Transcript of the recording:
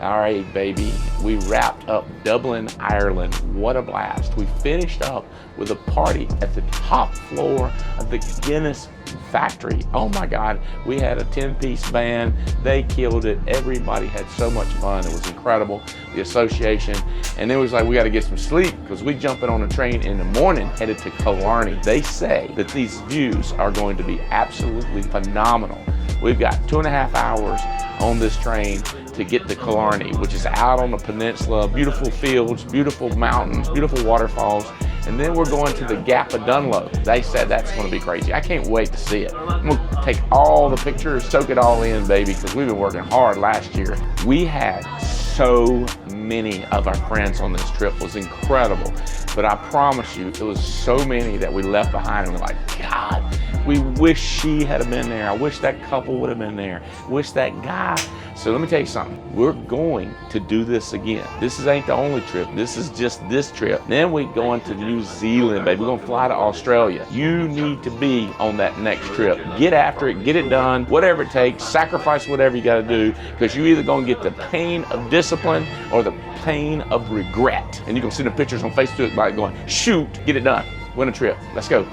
All right, baby, we wrapped up Dublin, Ireland. What a blast. We finished up with a party at the top floor of the Guinness Factory. Oh my God, we had a 10-piece band. They killed it. Everybody had so much fun. It was incredible, the association. And then it was like, we got to get some sleep because we jumping on a train in the morning headed to Killarney. They say that these views are going to be absolutely phenomenal. We've got 2.5 hours on this train to get to Killarney, which is out on the peninsula, beautiful fields, beautiful mountains, beautiful waterfalls. And then we're going to the Gap of Dunlop. They said that's going to be crazy. I can't wait to see it. I'm going to take all the pictures, soak it all in, baby, because we've been working hard last year. We had so many of our friends on this trip. It was incredible. But I promise you, it was so many that we left behind and we're like, God, we wish she had been there. I wish that couple would have been there. Wish that guy. So let me tell you something. We're going to do this again. This ain't the only trip. This is just this trip. Then we're going to New Zealand, baby. We're going to fly to Australia. You need to be on that next trip. Get after it. Get it done. Whatever it takes. Sacrifice whatever you got to do, because you're either going to get the pain of discipline or the pain of regret. And you can see the pictures on Facebook by going, shoot, get it done. Win a trip. Let's go.